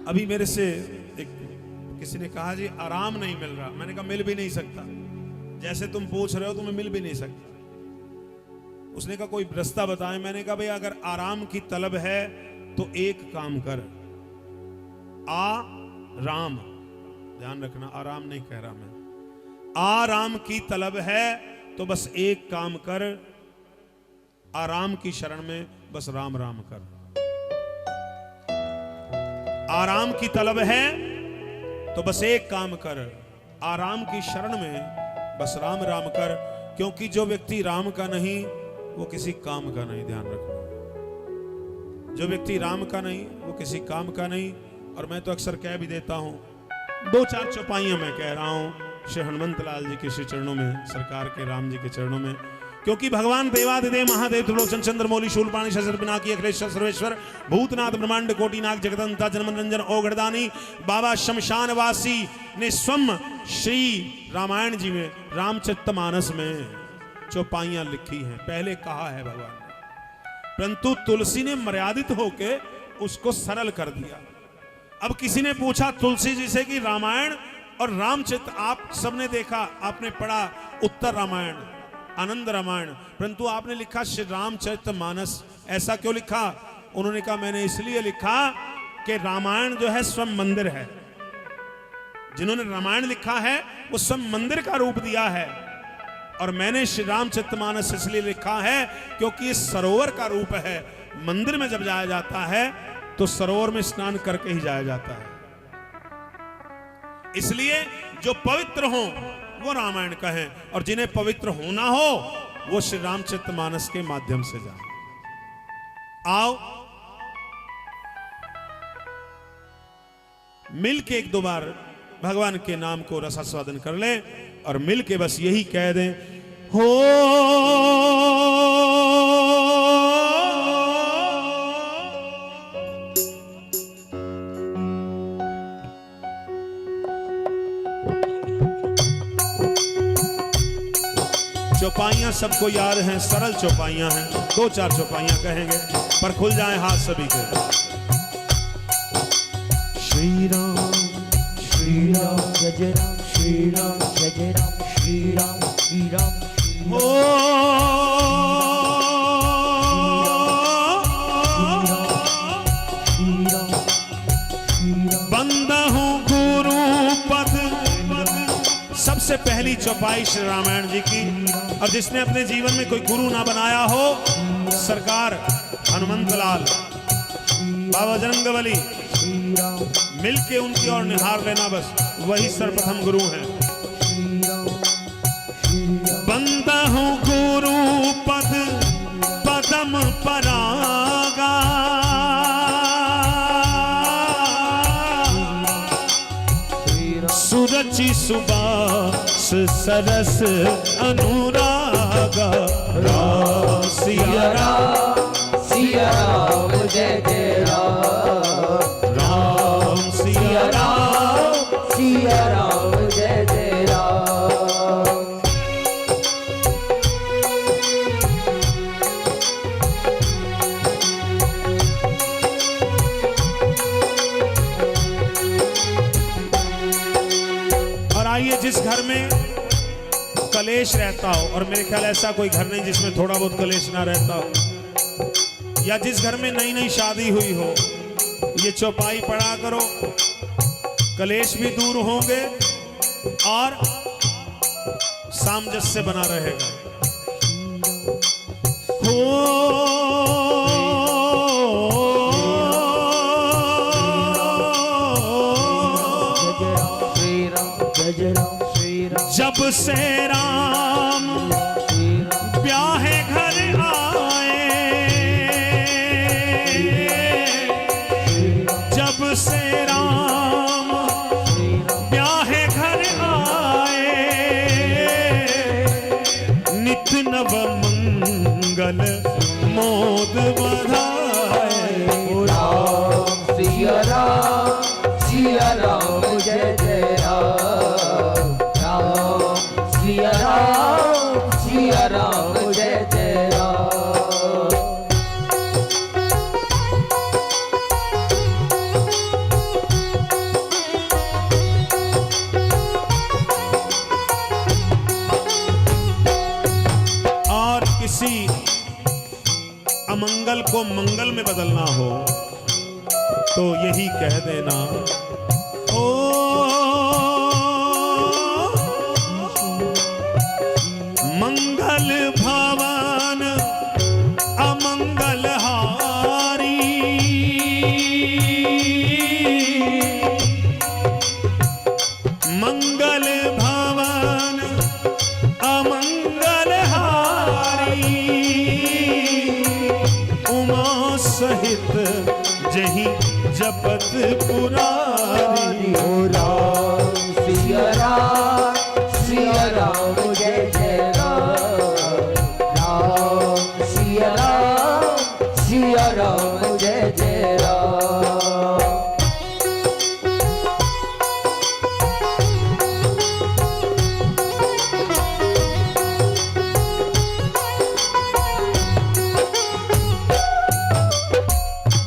अभी मेरे से एक किसी ने कहा जी आराम नहीं मिल रहा। मैंने कहा मिल भी नहीं सकता, जैसे तुम पूछ रहे हो तुम्हें मिल भी नहीं सकता। उसने कहा कोई रास्ता बताएं। मैंने कहा भाई अगर आराम की तलब है तो एक काम कर, राम, ध्यान रखना आराम नहीं कह रहा मैं, आराम की तलब है तो बस एक काम कर, आराम की शरण में बस राम राम कर। आराम की तलब है तो बस एक काम कर, आराम की शरण में बस राम राम कर। क्योंकि जो व्यक्ति राम का नहीं वो किसी काम का नहीं, ध्यान रखना। जो व्यक्ति राम का नहीं वो किसी काम का नहीं। और मैं तो अक्सर कह भी देता हूं, दो चार चौपाइयां मैं कह रहा हूं श्री हनुमंत लाल जी के श्री चरणों में, सरकार के राम जी के चरणों में। क्योंकि भगवान देवादिदेव महादेव त्रिलोचन चंद्रमौली शूलपाणी शस्त्र पिनाकी अखिलेश्वर सर्वेश्वर भूतनाथ ब्रह्मांड कोटिनाथ जगदंता जन्मरंजन ओघड़दानी बाबा शमशानवासी ने स्वयं श्री रामायण जी में रामचरितमानस में चौपाइयां लिखी हैं, पहले कहा है भगवान ने। परंतु तुलसी ने मर्यादित होके उसको सरल कर दिया। अब किसी ने पूछा तुलसी जी से कि रामायण और रामचरित आप सबने देखा, आपने पढ़ा उत्तर रामायण, आनंद रामायण, परंतु आपने लिखा श्री रामचरितमानस, ऐसा क्यों लिखा? उन्होंने कहा मैंने इसलिए लिखा कि रामायण जो है स्वयं मंदिर है। जिन्होंने रामायण लिखा है वो स्वयं मंदिर का रूप दिया है, और मैंने श्री रामचरितमानस इसलिए लिखा है क्योंकि ये सरोवर का रूप है। मंदिर में जब जाया जाता है तो सरोवर में स्नान करके ही जाया जाता है। इसलिए जो पवित्र हो वो रामायण कहें, और जिन्हें पवित्र होना हो वो श्री रामचरितमानस के माध्यम से जाए। आओ मिल के एक दो बार भगवान के नाम को रसास्वादन कर ले, और मिल के बस यही कह दें, हो चौपाइयां सबको याद हैं, सरल चौपाइयां हैं, दो चार चौपाइयां कहेंगे पर खुल जाएं हाथ सभी के। श्री राम जय जय राम, श्री राम जय जय राम, श्री राम श्री राम हो बंदा हूं गुरु पद। सबसे पहली चौपाई श्री रामायण जी की, और जिसने अपने जीवन में कोई गुरु ना बनाया हो, सरकार हनुमंत लाल बाबा जनंगबली, मिलके उनकी ओर निहार लेना, बस वही सर्वप्रथम गुरु हैं। बंदा हूं गुरु पद पदम परागा, सुरचि सुबास सरस अनुरागा। राम सिया राम जय जय राम सिया राम जय जय राम। और आइए, जिस घर में कलेश रहता हो, और मेरे ख्याल ऐसा कोई घर नहीं जिसमें थोड़ा बहुत कलेश ना रहता हो, या जिस घर में नई नई शादी हुई हो, ये चौपाई पढ़ा करो, कलेश भी दूर होंगे और सामंजस्य बना रहेगा। जब से राम ब्याहे घर आए, जब से राम ब्याहे घर आए, नित नव मंगल मोद बधाए। राम सिया राम जय जय राम, राम सिया राम जय जय राम। को मंगल में बदलना हो तो यही कह देना, ओ मंगल भवन अमंगल हारी, मंगल भवन अमंगल हारी, उमा सहित जही जपत पुरारी। ओ राम सिया राम जय जय राम, राम सिया राम जय जय राम।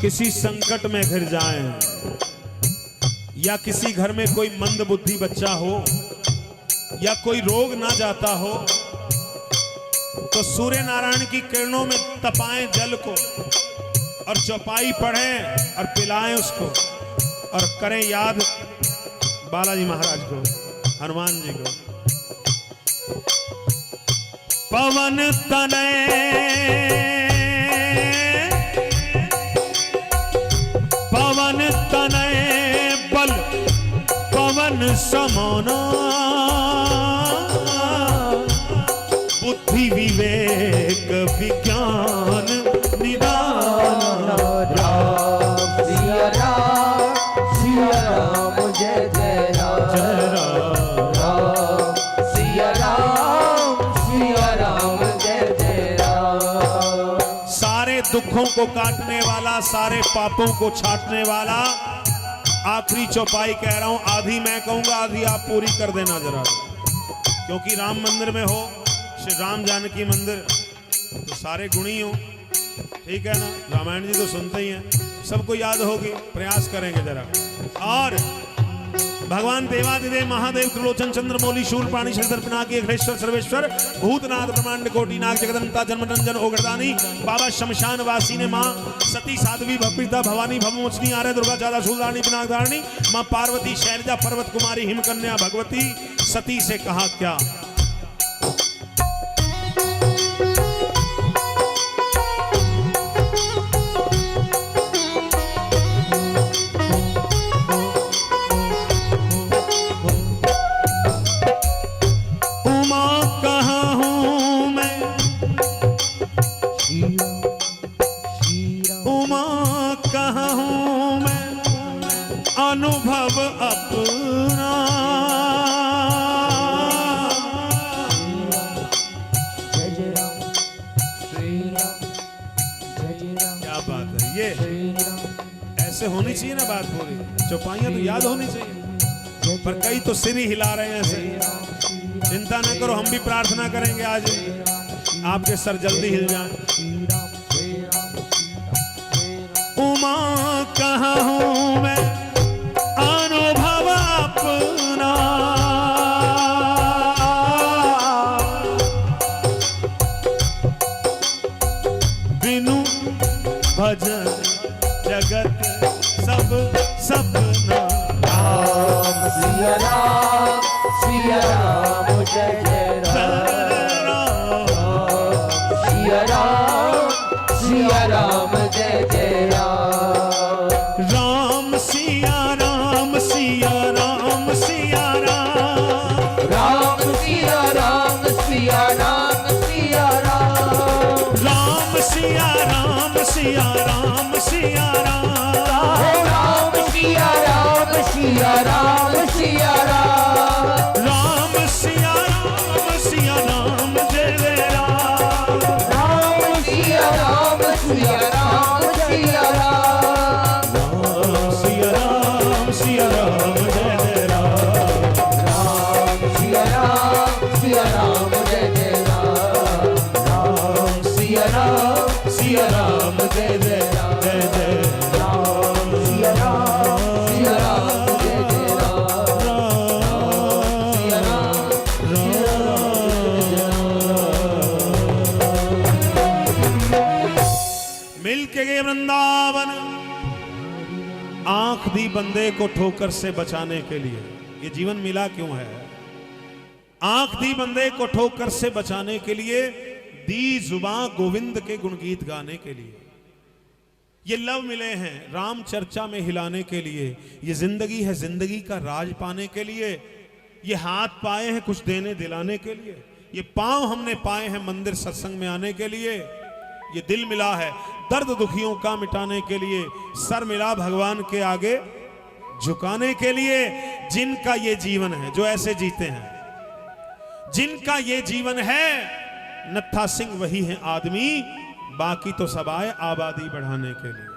किसी संकट में घिर जाएं या किसी घर में कोई मंद बुद्धि बच्चा हो या कोई रोग ना जाता हो तो सूर्य नारायण की किरणों में तपाएं जल को और चौपाई पढ़ें और पिलाएं उसको और करें याद बालाजी महाराज को, हनुमान जी को। पवन तनय बल पवन समाना, बुद्धि विवेक विज्ञान निदान। राम सिया राम जय जय राम, राम सिया राम जय जय राम। सारे दुखों को काटने वाला, सारे पापों को छाटने वाला, आखिरी चौपाई कह रहा हूं, आधी मैं कहूंगा आधी आप पूरी कर देना जरा, क्योंकि राम मंदिर में हो, श्री राम जानकी मंदिर तो सारे गुणी हो, ठीक है ना। रामायण जी तो सुनते ही हैं, सबको याद होगी, प्रयास करेंगे जरा। और भगवान देवादिदेव महादेव त्रिलोचन चंद्र मौली शूल प्राणी शस्त्र पिनाकी अखिलेश्वर सर्वेश्वर भूतनाथ ब्रह्मांड कोटि नाग जगदंता जन्मरंजन ओगरदानी बाबा शमशान वासी ने माँ सती साध्वी भपिता भवानी भवमोचनी आर्य दुर्गा चादा शूलदानी पिनाकधारणी माँ पार्वती शैलजा पर्वत कुमारी हिमकन्या भगवती सती से कहा क्या, अनुभव अपना क्या बात है, ये ऐसे होनी चाहिए ना बात पूरी, चौपाइयां तो याद होनी चाहिए, पर कई तो सिर ही हिला रहे हैं ऐसे। चिंता ना करो, हम भी प्रार्थना करेंगे आज आपके सर जल्दी हिल जाएं। उमा कहाँ हूं मैं अनुभव अपना, बिनु भजन जगत सब सपना। राम सिया राम जय जय राम, सिया राम जय जय राम। राम सिया राम सिया राम सिया राम, राम सिया राम सिया राम सिया राम। राम सिया राम सिया राम सिया राम, राम सिया राम सिया राम सिया राम। राम सिया राम सिया राम जय जय राम, राम सिया राम सिया राम सिया राम। राम सिया राम वृंदावन। आंख दी बंदे को ठोकर से बचाने के लिए। ये जीवन मिला क्यों है? आंख दी बंदे को ठोकर से बचाने के लिए, दी जुबां गोविंद के गुणगीत गाने के लिए। ये लव मिले हैं राम चर्चा में हिलाने के लिए। ये जिंदगी है जिंदगी का राज पाने के लिए। ये हाथ पाए हैं कुछ देने दिलाने के लिए। ये पांव हमने पाए हैं मंदिर सत्संग में आने के लिए। ये दिल मिला है दर्द दुखियों का मिटाने के लिए। सर मिला भगवान के आगे झुकाने के लिए। जिनका ये जीवन है, जो ऐसे जीते हैं, जिनका ये जीवन है, नत्था सिंह वही है आदमी, बाकी तो सब आए आबादी बढ़ाने के लिए।